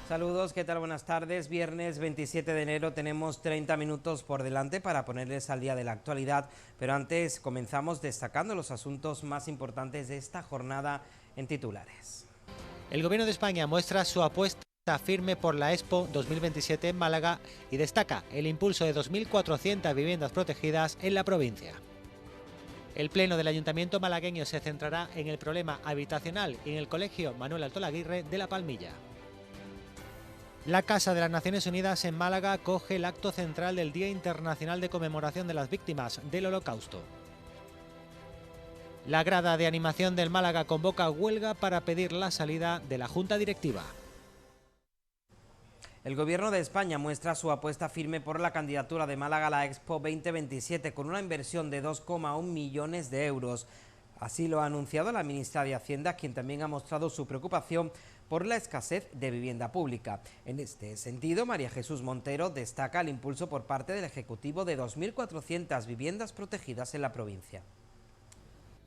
Saludos, ¿qué tal? Buenas tardes. Viernes 27 de enero tenemos 30 minutos por delante para ponerles al día de la actualidad, pero antes comenzamos destacando los asuntos más importantes de esta jornada en titulares. El Gobierno de España muestra su apuesta firme por la Expo 2027 en Málaga y destaca el impulso de 2.400 viviendas protegidas en la provincia. El Pleno del Ayuntamiento malagueño se centrará en el problema habitacional en el Colegio Manuel Altolaguirre de La Palmilla. La Casa de las Naciones Unidas en Málaga acoge el acto central del Día Internacional de Conmemoración de las Víctimas del Holocausto. La grada de animación del Málaga convoca huelga para pedir la salida de la Junta Directiva. El Gobierno de España muestra su apuesta firme por la candidatura de Málaga a la Expo 2027 con una inversión de 2,1 millones de euros. Así lo ha anunciado la ministra de Hacienda, quien también ha mostrado su preocupación por la escasez de vivienda pública. En este sentido, María Jesús Montero destaca el impulso por parte del Ejecutivo de 2.400 viviendas protegidas en la provincia.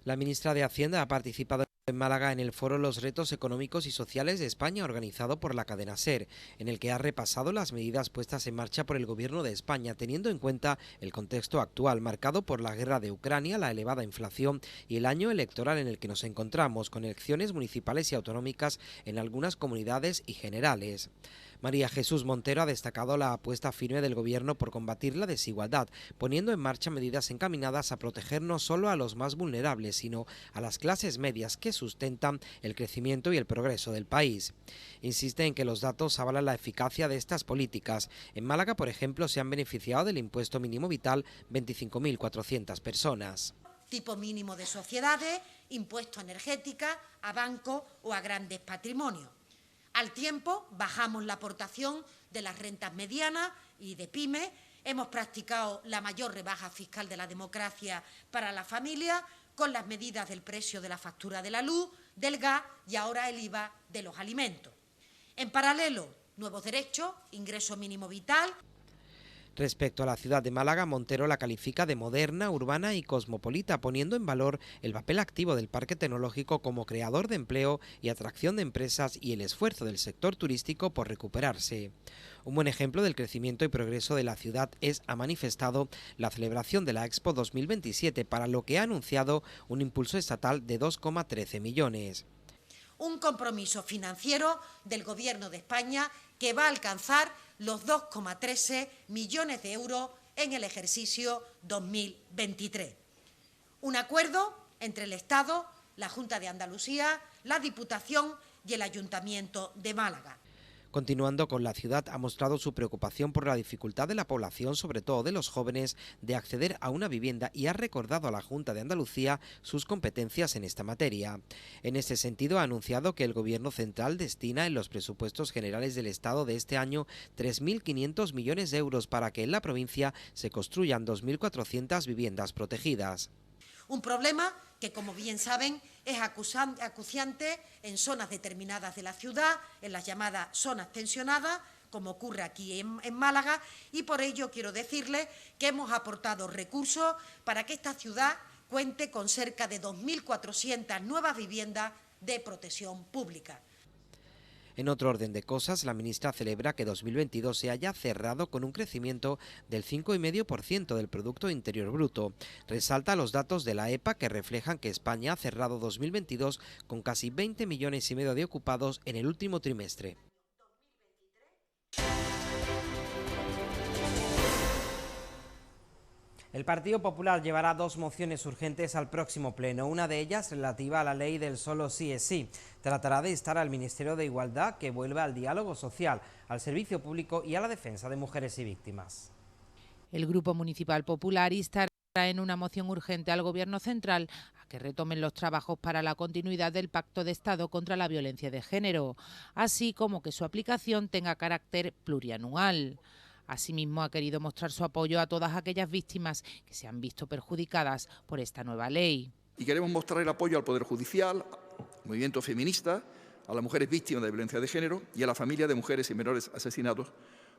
La ministra de Hacienda ha participado en Málaga en el foro Los retos económicos y sociales de España, organizado por la cadena SER, en el que ha repasado las medidas puestas en marcha por el Gobierno de España, teniendo en cuenta el contexto actual, marcado por la guerra de Ucrania, la elevada inflación y el año electoral en el que nos encontramos, con elecciones municipales y autonómicas en algunas comunidades y generales. María Jesús Montero ha destacado la apuesta firme del Gobierno por combatir la desigualdad, poniendo en marcha medidas encaminadas a proteger no solo a los más vulnerables, sino a las clases medias que sustentan el crecimiento y el progreso del país. Insiste en que los datos avalan la eficacia de estas políticas. En Málaga, por ejemplo, se han beneficiado del impuesto mínimo vital 25.400 personas. Tipo mínimo de sociedades, impuesto energética, a bancos o a grandes patrimonios. Al tiempo, bajamos la aportación de las rentas medianas y de pymes, hemos practicado la mayor rebaja fiscal de la democracia para la familia, con las medidas del precio de la factura de la luz, del gas y ahora el IVA de los alimentos. En paralelo, nuevos derechos, ingreso mínimo vital. Respecto a la ciudad de Málaga, Montero la califica de moderna, urbana y cosmopolita, poniendo en valor el papel activo del parque tecnológico como creador de empleo y atracción de empresas y el esfuerzo del sector turístico por recuperarse. Un buen ejemplo del crecimiento y progreso de la ciudad es, ha manifestado, la celebración de la Expo 2027, para lo que ha anunciado un impulso estatal de 2,13 millones. Un compromiso financiero del Gobierno de España que va a alcanzar los 2,13 millones de euros en el ejercicio 2023. Un acuerdo entre el Estado, la Junta de Andalucía, la Diputación y el Ayuntamiento de Málaga. Continuando con la ciudad, ha mostrado su preocupación por la dificultad de la población, sobre todo de los jóvenes, de acceder a una vivienda y ha recordado a la Junta de Andalucía sus competencias en esta materia. En este sentido, ha anunciado que el Gobierno central destina en los presupuestos generales del Estado de este año 3.500 millones de euros para que en la provincia se construyan 2.400 viviendas protegidas. Un problema que, como bien saben, es acuciante en zonas determinadas de la ciudad, en las llamadas zonas tensionadas, como ocurre aquí en Málaga, y por ello quiero decirles que hemos aportado recursos para que esta ciudad cuente con cerca de 2.400 nuevas viviendas de protección pública. En otro orden de cosas, la ministra celebra que 2022 se haya cerrado con un crecimiento del 5,5% del Producto Interior Bruto. Resalta los datos de la EPA que reflejan que España ha cerrado 2022 con casi 20,5 millones de ocupados en el último trimestre. El Partido Popular llevará 2 mociones urgentes al próximo pleno, una de ellas relativa a la ley del solo sí es sí. Tratará de instar al Ministerio de Igualdad que vuelva al diálogo social, al servicio público y a la defensa de mujeres y víctimas. El Grupo Municipal Popular instará en una moción urgente al Gobierno central a que retomen los trabajos para la continuidad del Pacto de Estado contra la violencia de género, así como que su aplicación tenga carácter plurianual. Asimismo, ha querido mostrar su apoyo a todas aquellas víctimas que se han visto perjudicadas por esta nueva ley. Y queremos mostrar el apoyo al Poder Judicial, al movimiento feminista, a las mujeres víctimas de violencia de género y a la familia de mujeres y menores asesinados,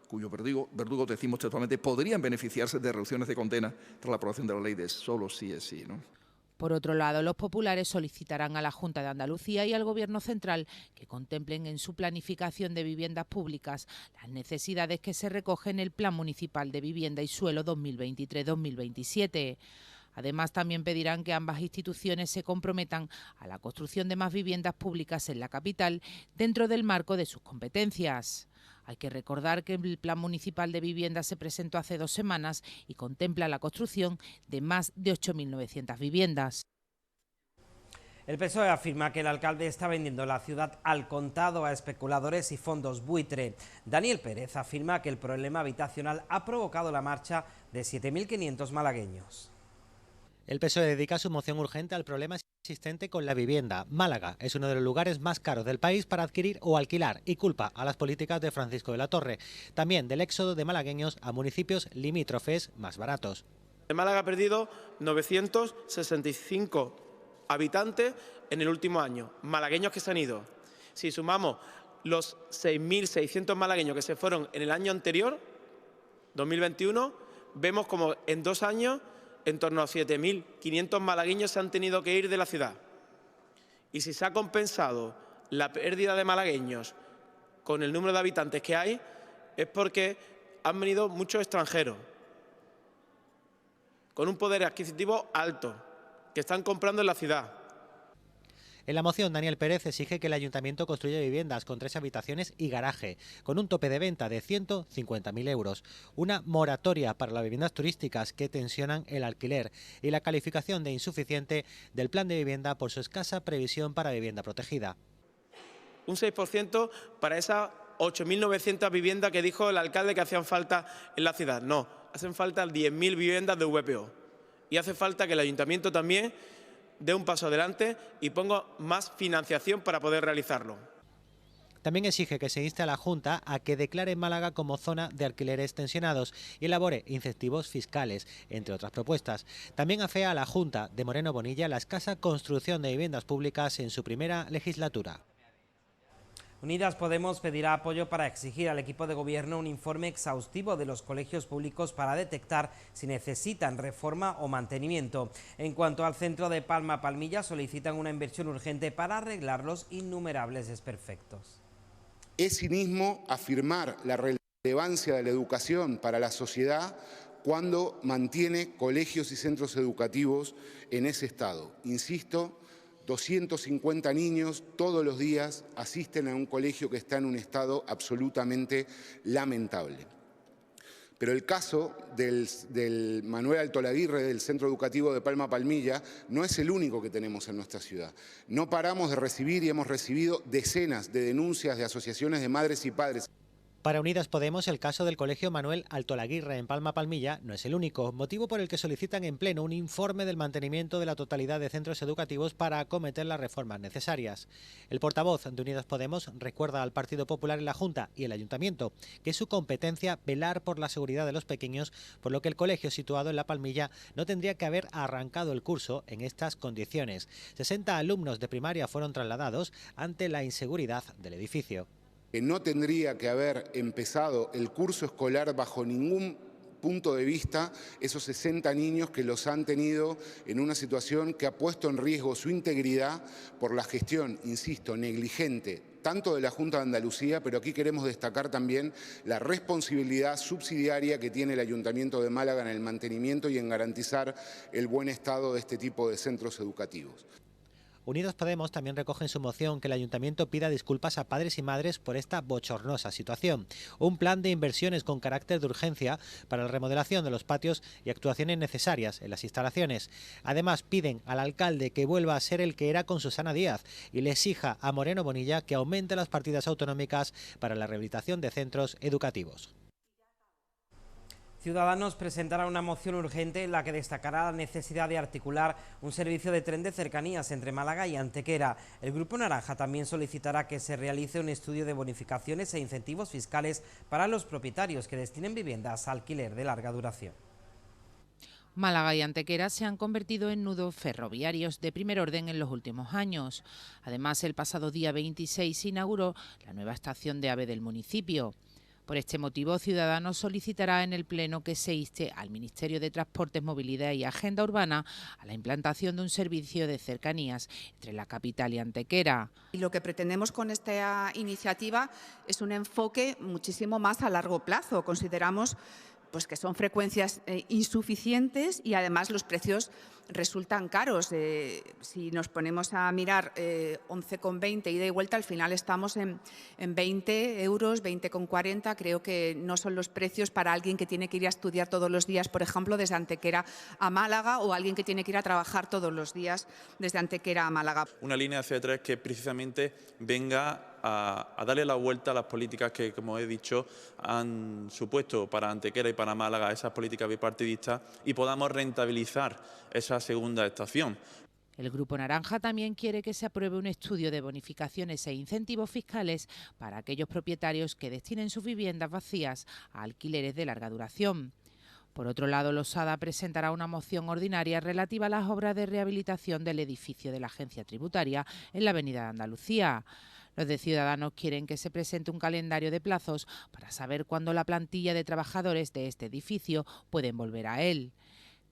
cuyos verdugos, decimos textualmente, podrían beneficiarse de reducciones de condena tras la aprobación de la ley de solo sí es sí, ¿no? Por otro lado, los populares solicitarán a la Junta de Andalucía y al Gobierno central que contemplen en su planificación de viviendas públicas las necesidades que se recogen en el Plan Municipal de Vivienda y Suelo 2023-2027. Además, también pedirán que ambas instituciones se comprometan a la construcción de más viviendas públicas en la capital dentro del marco de sus competencias. Hay que recordar que el Plan Municipal de Vivienda se presentó hace 2 semanas y contempla la construcción de más de 8.900 viviendas. El PSOE afirma que el alcalde está vendiendo la ciudad al contado a especuladores y fondos buitre. Daniel Pérez afirma que el problema habitacional ha provocado la marcha de 7.500 malagueños. El PSOE dedica su moción urgente al problema existente con la vivienda. Málaga es uno de los lugares más caros del país para adquirir o alquilar y culpa a las políticas de Francisco de la Torre. También del éxodo de malagueños a municipios limítrofes más baratos. Málaga ha perdido 965 habitantes en el último año, malagueños que se han ido. Si sumamos los 6.600 malagueños que se fueron en el año anterior, 2021, vemos como en 2 años en torno a 7.500 malagueños se han tenido que ir de la ciudad. Y si se ha compensado la pérdida de malagueños con el número de habitantes que hay, es porque han venido muchos extranjeros, con un poder adquisitivo alto, que están comprando en la ciudad. En la moción, Daniel Pérez exige que el ayuntamiento construya viviendas con 3 habitaciones y garaje, con un tope de venta de 150.000 euros, una moratoria para las viviendas turísticas que tensionan el alquiler y la calificación de insuficiente del plan de vivienda por su escasa previsión para vivienda protegida. Un 6% para esas 8.900 viviendas que dijo el alcalde que hacían falta en la ciudad. No, hacen falta 10.000 viviendas de VPO. Y hace falta que el ayuntamiento también dé un paso adelante y ponga más financiación para poder realizarlo. También exige que se inste a la Junta a que declare Málaga como zona de alquileres tensionados y elabore incentivos fiscales, entre otras propuestas. También afea a la Junta de Moreno Bonilla la escasa construcción de viviendas públicas en su primera legislatura. Unidas Podemos pedirá apoyo para exigir al equipo de gobierno un informe exhaustivo de los colegios públicos para detectar si necesitan reforma o mantenimiento. En cuanto al centro de Palma-Palmilla, solicitan una inversión urgente para arreglar los innumerables desperfectos. Es cinismo afirmar la relevancia de la educación para la sociedad cuando mantiene colegios y centros educativos en ese estado. Insisto, 250 niños todos los días asisten a un colegio que está en un estado absolutamente lamentable. Pero el caso del Manuel Altolaguirre, del Centro Educativo de Palma-Palmilla, no es el único que tenemos en nuestra ciudad. No paramos de recibir y hemos recibido decenas de denuncias de asociaciones de madres y padres. Para Unidas Podemos, el caso del Colegio Manuel Altolaguirre en Palma-Palmilla no es el único, motivo por el que solicitan en pleno un informe del mantenimiento de la totalidad de centros educativos para acometer las reformas necesarias. El portavoz de Unidas Podemos recuerda al Partido Popular en la Junta y el Ayuntamiento que es su competencia velar por la seguridad de los pequeños, por lo que el colegio situado en La Palmilla no tendría que haber arrancado el curso en estas condiciones. 60 alumnos de primaria fueron trasladados ante la inseguridad del edificio. Que no tendría que haber empezado el curso escolar bajo ningún punto de vista esos 60 niños que los han tenido en una situación que ha puesto en riesgo su integridad por la gestión, insisto, negligente, tanto de la Junta de Andalucía, pero aquí queremos destacar también la responsabilidad subsidiaria que tiene el Ayuntamiento de Málaga en el mantenimiento y en garantizar el buen estado de este tipo de centros educativos. Unidos Podemos también recoge en su moción que el Ayuntamiento pida disculpas a padres y madres por esta bochornosa situación. Un plan de inversiones con carácter de urgencia para la remodelación de los patios y actuaciones necesarias en las instalaciones. Además, piden al alcalde que vuelva a ser el que era con Susana Díaz y le exija a Moreno Bonilla que aumente las partidas autonómicas para la rehabilitación de centros educativos. Ciudadanos presentará una moción urgente en la que destacará la necesidad de articular un servicio de tren de cercanías entre Málaga y Antequera. El Grupo Naranja también solicitará que se realice un estudio de bonificaciones e incentivos fiscales para los propietarios que destinen viviendas a alquiler de larga duración. Málaga y Antequera se han convertido en nudos ferroviarios de primer orden en los últimos años. Además, el pasado día 26 se inauguró la nueva estación de AVE del municipio. Por este motivo, Ciudadanos solicitará en el Pleno que se inste al Ministerio de Transportes, Movilidad y Agenda Urbana a la implantación de un servicio de cercanías entre la capital y Antequera. Y lo que pretendemos con esta iniciativa es un enfoque muchísimo más a largo plazo. Consideramos pues que son frecuencias insuficientes y además los precios resultan caros. Si nos ponemos a mirar 11,20 ida y vuelta, al final estamos en 20 euros, 20,40. Creo que no son los precios para alguien que tiene que ir a estudiar todos los días, por ejemplo, desde Antequera a Málaga, o alguien que tiene que ir a trabajar todos los días desde Antequera a Málaga. Una línea de C3 que precisamente venga a darle la vuelta a las políticas que, como he dicho, han supuesto para Antequera y para Málaga esas políticas bipartidistas, y podamos rentabilizar esa segunda estación. El Grupo Naranja también quiere que se apruebe un estudio de bonificaciones e incentivos fiscales para aquellos propietarios que destinen sus viviendas vacías a alquileres de larga duración. Por otro lado, Losada presentará una moción ordinaria relativa a las obras de rehabilitación del edificio de la Agencia Tributaria en la Avenida de Andalucía. Los de Ciudadanos quieren que se presente un calendario de plazos para saber cuándo la plantilla de trabajadores de este edificio pueden volver a él.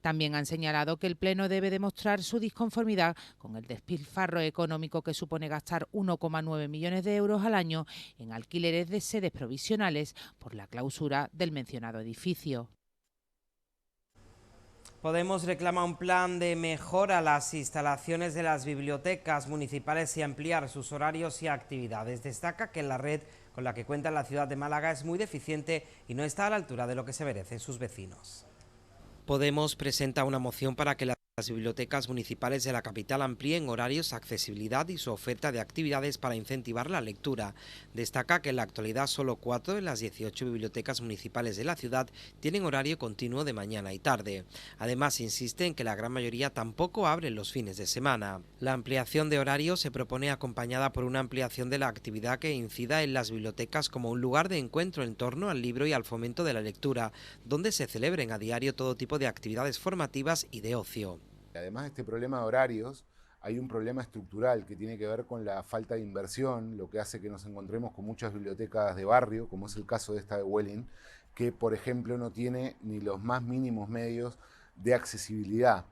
También han señalado que el Pleno debe demostrar su disconformidad con el despilfarro económico que supone gastar 1,9 millones de euros al año en alquileres de sedes provisionales por la clausura del mencionado edificio. Podemos reclama un plan de mejora a las instalaciones de las bibliotecas municipales y ampliar sus horarios y actividades. Destaca que la red con la que cuenta la ciudad de Málaga es muy deficiente y no está a la altura de lo que se merecen sus vecinos. Podemos presenta una moción para que las bibliotecas municipales de la capital amplíen horarios, accesibilidad y su oferta de actividades para incentivar la lectura. Destaca que en la actualidad solo 4 de las 18 bibliotecas municipales de la ciudad tienen horario continuo de mañana y tarde. Además, insiste en que la gran mayoría tampoco abren los fines de semana. La ampliación de horarios se propone acompañada por una ampliación de la actividad que incida en las bibliotecas como un lugar de encuentro en torno al libro y al fomento de la lectura, donde se celebren a diario todo tipo de actividades formativas y de ocio. Además de este problema de horarios, hay un problema estructural que tiene que ver con la falta de inversión, lo que hace que nos encontremos con muchas bibliotecas de barrio, como es el caso de esta de Welling, que por ejemplo no tiene ni los más mínimos medios de accesibilidad.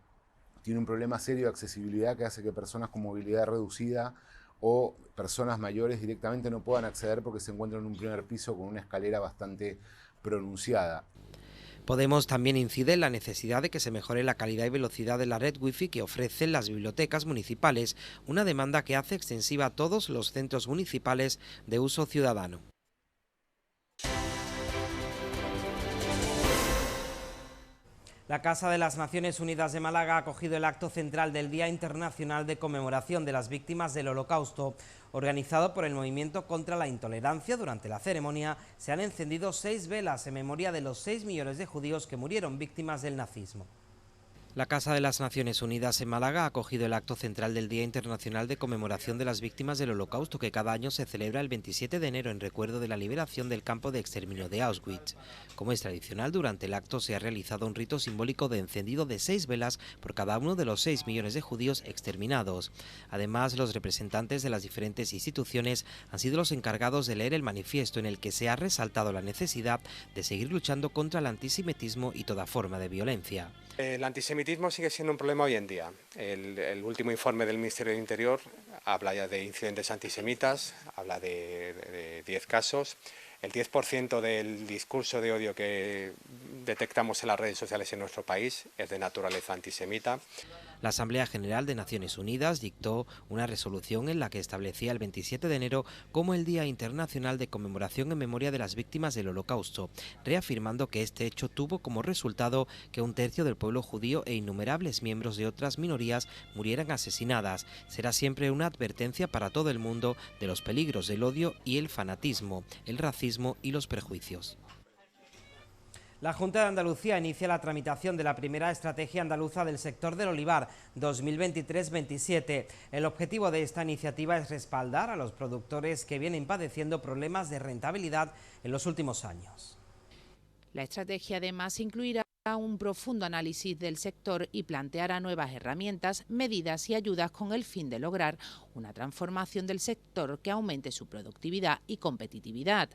Tiene un problema serio de accesibilidad que hace que personas con movilidad reducida o personas mayores directamente no puedan acceder porque se encuentran en un primer piso con una escalera bastante pronunciada. Podemos también incide en la necesidad de que se mejore la calidad y velocidad de la red wifi que ofrecen las bibliotecas municipales, una demanda que hace extensiva a todos los centros municipales de uso ciudadano. La Casa de las Naciones Unidas de Málaga ha acogido el acto central del Día Internacional de Conmemoración de las Víctimas del Holocausto. Organizado por el Movimiento contra la Intolerancia, durante la ceremonia se han encendido 6 velas en memoria de los 6 millones de judíos que murieron víctimas del nazismo. La Casa de las Naciones Unidas en Málaga ha acogido el acto central del Día Internacional de Conmemoración de las Víctimas del Holocausto, que cada año se celebra el 27 de enero en recuerdo de la liberación del campo de exterminio de Auschwitz. Como es tradicional, durante el acto se ha realizado un rito simbólico de encendido de 6 velas por cada uno de los 6 millones de judíos exterminados. Además, los representantes de las diferentes instituciones han sido los encargados de leer el manifiesto en el que se ha resaltado la necesidad de seguir luchando contra el antisemitismo y toda forma de violencia. El antisemitismo sigue siendo un problema hoy en día. El último informe del Ministerio del Interior habla ya de incidentes antisemitas, habla de 10 casos. El 10% del discurso de odio que detectamos en las redes sociales en nuestro país es de naturaleza antisemita. La Asamblea General de Naciones Unidas dictó una resolución en la que establecía el 27 de enero como el Día Internacional de Conmemoración en memoria de las víctimas del Holocausto, reafirmando que este hecho tuvo como resultado que 1/3 del pueblo judío e innumerables miembros de otras minorías murieran asesinadas. Será siempre una advertencia para todo el mundo de los peligros del odio y el fanatismo, el racismo y los prejuicios. La Junta de Andalucía inicia la tramitación de la primera estrategia andaluza del sector del olivar 2023-27. El objetivo de esta iniciativa es respaldar a los productores que vienen padeciendo problemas de rentabilidad en los últimos años. La estrategia además incluirá un profundo análisis del sector y planteará nuevas herramientas, medidas y ayudas con el fin de lograr una transformación del sector que aumente su productividad y competitividad.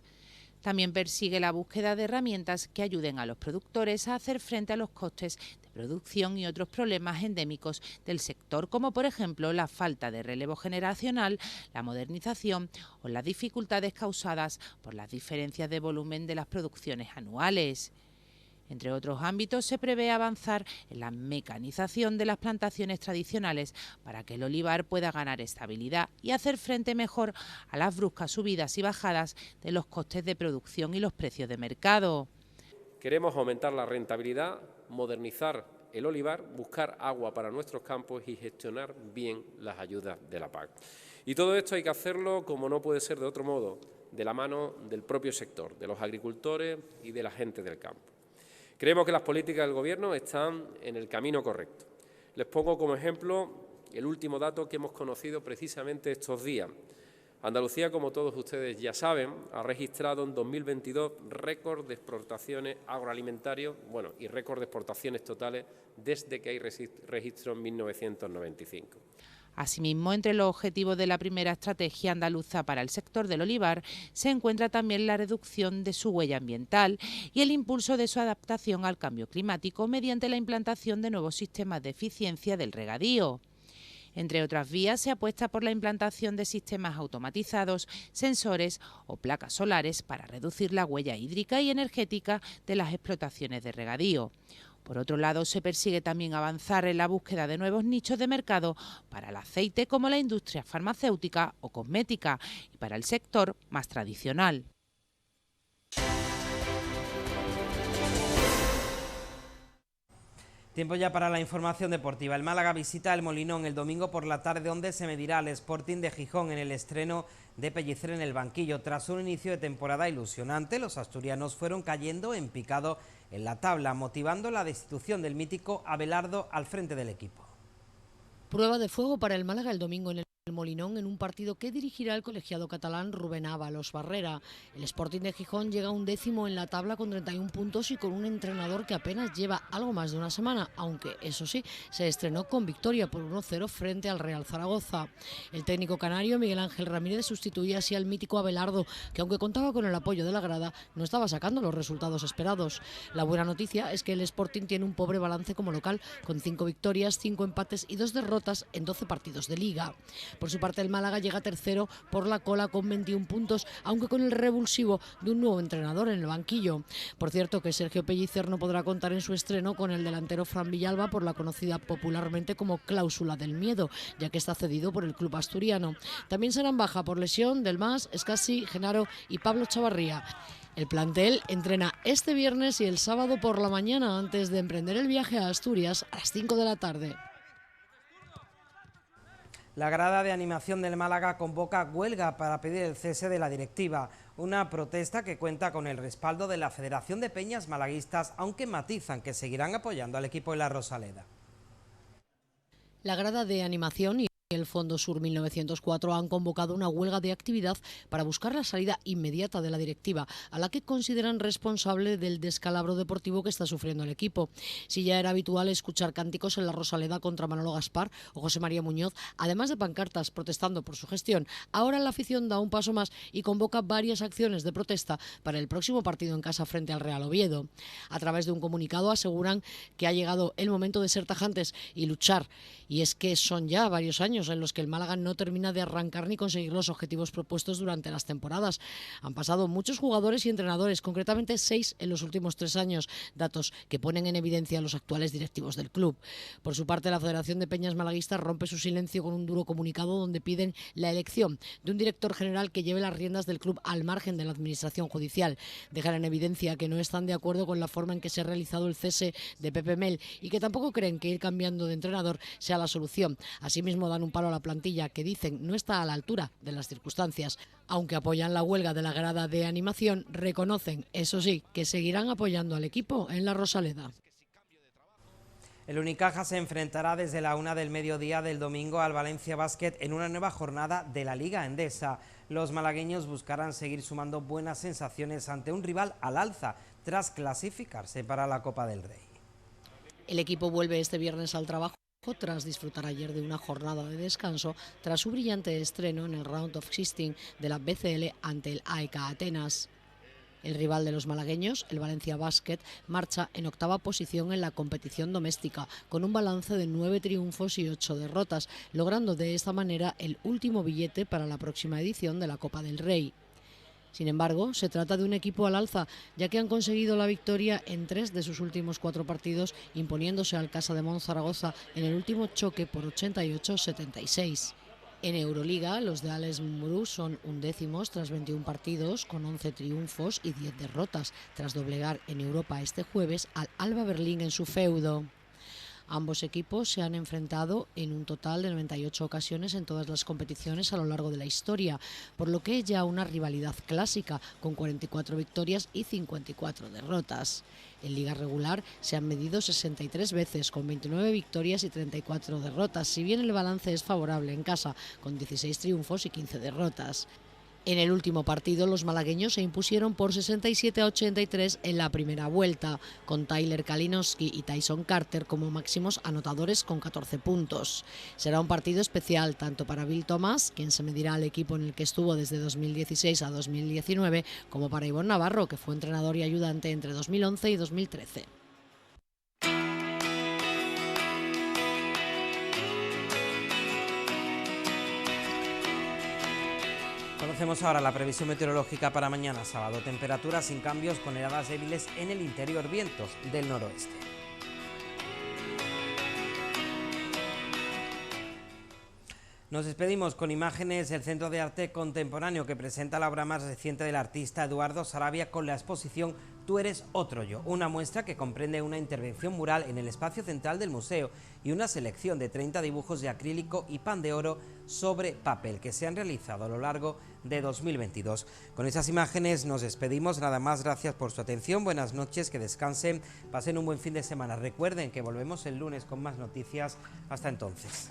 También persigue la búsqueda de herramientas que ayuden a los productores a hacer frente a los costes de producción y otros problemas endémicos del sector, como por ejemplo la falta de relevo generacional, la modernización o las dificultades causadas por las diferencias de volumen de las producciones anuales. Entre otros ámbitos, se prevé avanzar en la mecanización de las plantaciones tradicionales para que el olivar pueda ganar estabilidad y hacer frente mejor a las bruscas subidas y bajadas de los costes de producción y los precios de mercado. Queremos aumentar la rentabilidad, modernizar el olivar, buscar agua para nuestros campos y gestionar bien las ayudas de la PAC. Y todo esto hay que hacerlo, como no puede ser de otro modo, de la mano del propio sector, de los agricultores y de la gente del campo. Creemos que las políticas del Gobierno están en el camino correcto. Les pongo como ejemplo el último dato que hemos conocido precisamente estos días. Andalucía, como todos ustedes ya saben, ha registrado en 2022 récord de exportaciones agroalimentarias, y récord de exportaciones totales desde que hay registro en 1995. Asimismo, entre los objetivos de la primera estrategia andaluza para el sector del olivar se encuentra también la reducción de su huella ambiental y el impulso de su adaptación al cambio climático mediante la implantación de nuevos sistemas de eficiencia del regadío. Entre otras vías, se apuesta por la implantación de sistemas automatizados, sensores o placas solares para reducir la huella hídrica y energética de las explotaciones de regadío. Por otro lado, se persigue también avanzar en la búsqueda de nuevos nichos de mercado para el aceite como la industria farmacéutica o cosmética y para el sector más tradicional. Tiempo ya para la información deportiva. El Málaga visita el Molinón el domingo por la tarde, donde se medirá al Sporting de Gijón en el estreno de Pellicer en el banquillo. Tras un inicio de temporada ilusionante, los asturianos fueron cayendo en picado en la tabla, motivando la destitución del mítico Abelardo al frente del equipo. Prueba de fuego para el Málaga el domingo en el Molinón, en un partido que dirigirá el colegiado catalán Rubén Ábalos Barrera. El Sporting de Gijón llega 11º en la tabla con 31 puntos y con un entrenador que apenas lleva algo más de una semana, aunque eso sí, se estrenó con victoria por 1-0 frente al Real Zaragoza. El técnico canario Miguel Ángel Ramírez sustituía así al mítico Abelardo, que aunque contaba con el apoyo de la grada, no estaba sacando los resultados esperados. La buena noticia es que el Sporting tiene un pobre balance como local, con 5 victorias, 5 empates y 2 derrotas en 12 partidos de liga. Por su parte, el Málaga llega tercero por la cola con 21 puntos, aunque con el revulsivo de un nuevo entrenador en el banquillo. Por cierto, que Sergio Pellicer no podrá contar en su estreno con el delantero Fran Villalba por la conocida popularmente como cláusula del miedo, ya que está cedido por el club asturiano. También serán baja por lesión del Mas, Escasi, Genaro y Pablo Chavarría. El plantel entrena este viernes y el sábado por la mañana antes de emprender el viaje a Asturias a las 5 de la tarde. La grada de animación del Málaga convoca huelga para pedir el cese de la directiva, una protesta que cuenta con el respaldo de la Federación de Peñas Malaguistas, aunque matizan que seguirán apoyando al equipo de la Rosaleda. La grada de animación y el Fondo Sur 1904 han convocado una huelga de actividad para buscar la salida inmediata de la directiva, a la que consideran responsable del descalabro deportivo que está sufriendo el equipo. Si ya era habitual escuchar cánticos en la Rosaleda contra Manolo Gaspar o José María Muñoz, además de pancartas protestando por su gestión, ahora la afición da un paso más y convoca varias acciones de protesta para el próximo partido en casa frente al Real Oviedo. A través de un comunicado aseguran que ha llegado el momento de ser tajantes y luchar, y es que son ya varios años en los que el Málaga no termina de arrancar ni conseguir los objetivos propuestos durante las temporadas. Han pasado muchos jugadores y entrenadores, concretamente 6 en los últimos 3 años, datos que ponen en evidencia a los actuales directivos del club. Por su parte, la Federación de Peñas Malaguistas rompe su silencio con un duro comunicado donde piden la elección de un director general que lleve las riendas del club al margen de la administración judicial. Dejan en evidencia que no están de acuerdo con la forma en que se ha realizado el cese de Pepe Mel y que tampoco creen que ir cambiando de entrenador sea la solución. Asimismo, dan un palo a la plantilla que dicen no está a la altura de las circunstancias. Aunque apoyan la huelga de la grada de animación, reconocen, eso sí, que seguirán apoyando al equipo en la Rosaleda. El Unicaja se enfrentará desde la 1 del mediodía del domingo al Valencia Basket en una nueva jornada de la Liga Endesa. Los malagueños buscarán seguir sumando buenas sensaciones ante un rival al alza tras clasificarse para la Copa del Rey. El equipo vuelve este viernes al trabajo tras disfrutar ayer de una jornada de descanso tras su brillante estreno en el Round of 16 de la BCL ante el AEK Atenas. El rival de los malagueños, el Valencia Basket, marcha en octava posición en la competición doméstica, con un balance de 9 triunfos y 8 derrotas, logrando de esta manera el último billete para la próxima edición de la Copa del Rey. Sin embargo, se trata de un equipo al alza, ya que han conseguido la victoria en 3 de sus últimos 4 partidos, imponiéndose al Casademont Zaragoza en el último choque por 88-76. En Euroliga, los de Alex Muru son undécimos tras 21 partidos, con 11 triunfos y 10 derrotas, tras doblegar en Europa este jueves al Alba Berlín en su feudo. Ambos equipos se han enfrentado en un total de 98 ocasiones en todas las competiciones a lo largo de la historia, por lo que es ya una rivalidad clásica, con 44 victorias y 54 derrotas. En liga regular se han medido 63 veces, con 29 victorias y 34 derrotas, si bien el balance es favorable en casa, con 16 triunfos y 15 derrotas. En el último partido, los malagueños se impusieron por 67-83 en la primera vuelta, con Tyler Kalinowski y Tyson Carter como máximos anotadores con 14 puntos. Será un partido especial tanto para Bill Thomas, quien se medirá al equipo en el que estuvo desde 2016 a 2019, como para Ivonne Navarro, que fue entrenador y ayudante entre 2011 y 2013. Conocemos ahora la previsión meteorológica para mañana sábado. Temperaturas sin cambios con heladas débiles en el interior, vientos del noroeste. Nos despedimos con imágenes del Centro de Arte Contemporáneo, que presenta la obra más reciente del artista Eduardo Sarabia con la exposición Tú eres otro yo, una muestra que comprende una intervención mural en el espacio central del museo y una selección de 30 dibujos de acrílico y pan de oro sobre papel que se han realizado a lo largo de 2022. Con esas imágenes nos despedimos, nada más, gracias por su atención, buenas noches, que descansen, pasen un buen fin de semana. Recuerden que volvemos el lunes con más noticias, hasta entonces.